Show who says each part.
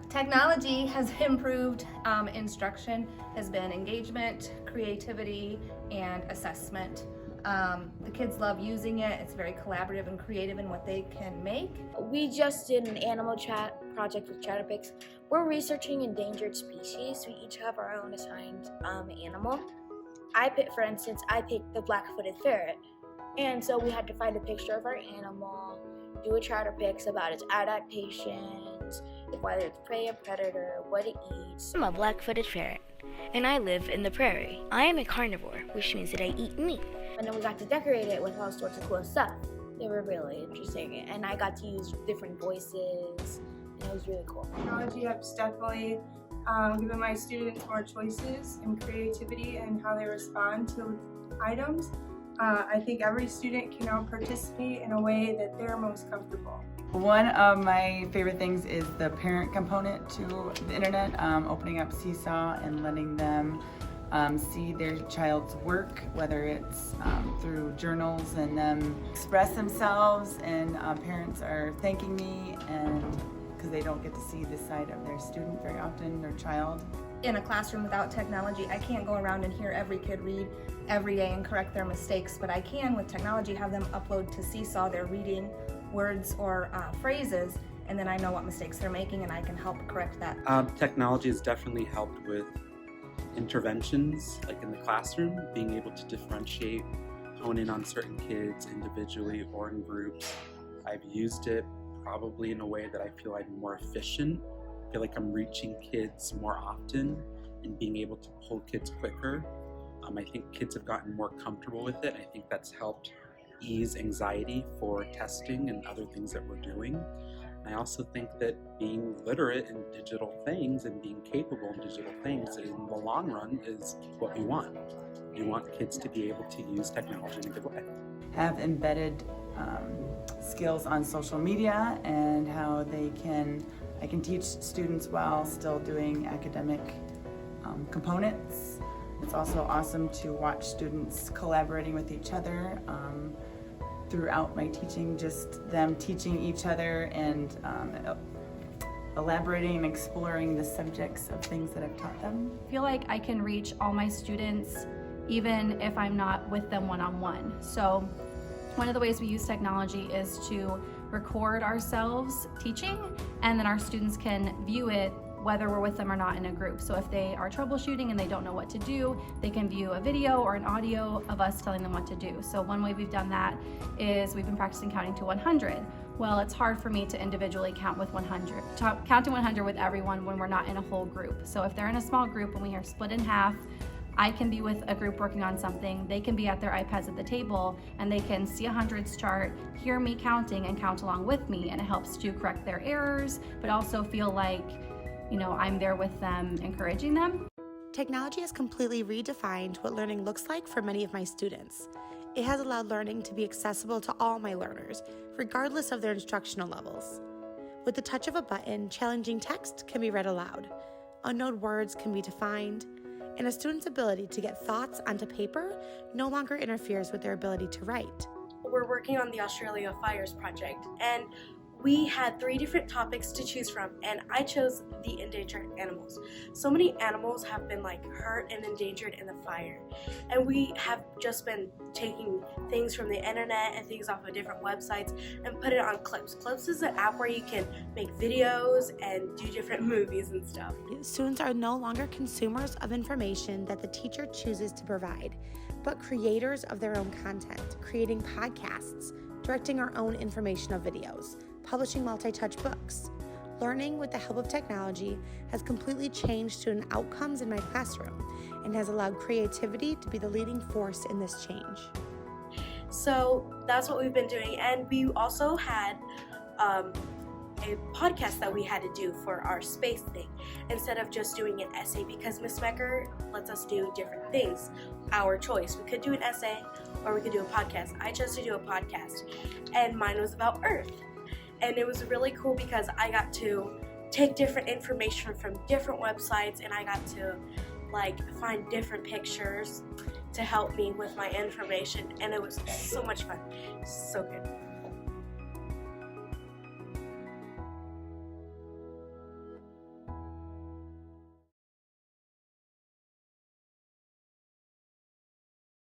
Speaker 1: Technology has improved instruction, has been engagement, creativity, and assessment. The kids love using it. It's very collaborative and creative in what they can make.
Speaker 2: We just did an animal chat project with Chatterpix. We're researching endangered species. We each have our own assigned animal. For instance, I picked the black-footed ferret. And so we had to find a picture of our animal, do a Chatterpix about its adaptations, whether it's prey or predator, what it eats.
Speaker 3: I'm a black-footed ferret, and I live in the prairie. I am a carnivore, which means that I eat meat.
Speaker 2: And then we got to decorate it with all sorts of cool stuff. They were really interesting, and I got to use different voices, and it was really cool.
Speaker 4: Technology has definitely given my students more choices and creativity in how they respond to items. I think every student can now participate in a way that they're most comfortable.
Speaker 5: One of my favorite things is the parent component to the internet, opening up Seesaw and letting them see their child's work, whether it's through journals and them express themselves, and parents are thanking me and because they don't get to see this side of their student very often, their child.
Speaker 1: In a classroom without technology, I can't go around and hear every kid read every day and correct their mistakes, but I can, with technology, have them upload to Seesaw their reading words or phrases, and then I know what mistakes they're making and I can help correct that.
Speaker 6: Technology has definitely helped with interventions, like in the classroom, being able to differentiate, hone in on certain kids individually or in groups. I've used it probably in a way that I feel I'm more efficient. I feel like I'm reaching kids more often and being able to pull kids quicker. I think kids have gotten more comfortable with it. I think that's helped ease anxiety for testing and other things that we're doing. I also think that being literate in digital things and being capable in digital things in the long run is what we want. We want kids to be able to use technology in a good way.
Speaker 5: Have embedded skills on social media and how I can teach students while still doing academic components. It's also awesome to watch students collaborating with each other throughout my teaching, just them teaching each other and elaborating and exploring the subjects of things that I've taught them.
Speaker 7: I feel like I can reach all my students even if I'm not with them one-on-one. So one of the ways we use technology is to record ourselves teaching, and then our students can view it whether we're with them or not in a group. So if they are troubleshooting and they don't know what to do, they can view a video or an audio of us telling them what to do. So one way we've done that is we've been practicing counting to 100. Well, it's hard for me to individually count to 100 with everyone when we're not in a whole group. So if they're in a small group and we are split in half, I can be with a group working on something, they can be at their iPads at the table, and they can see a hundreds chart, hear me counting, and count along with me, and it helps to correct their errors, but also feel like, I'm there with them, encouraging them.
Speaker 8: Technology has completely redefined what learning looks like for many of my students. It has allowed learning to be accessible to all my learners, regardless of their instructional levels. With the touch of a button, challenging text can be read aloud, unknown words can be defined, and a student's ability to get thoughts onto paper no longer interferes with their ability to write.
Speaker 9: We're working on the Australia Fires project, and we had 3 different topics to choose from, and I chose the endangered animals. So many animals have been hurt and endangered in the fire, and we have just been taking things from the internet and things off of different websites and put it on Clips. Clips is an app where you can make videos and do different movies and stuff.
Speaker 8: Students are no longer consumers of information that the teacher chooses to provide, but creators of their own content, creating podcasts, directing our own informational videos, publishing multi-touch books. Learning with the help of technology has completely changed student outcomes in my classroom and has allowed creativity to be the leading force in this change.
Speaker 9: So that's what we've been doing, and we also had a podcast that we had to do for our space thing instead of just doing an essay, because Ms. Mecker lets us do different things, our choice. We could do an essay or we could do a podcast. I chose to do a podcast, and mine was about Earth. And it was really cool because I got to take different information from different websites, and I got to find different pictures to help me with my information, and it was so much fun. So good.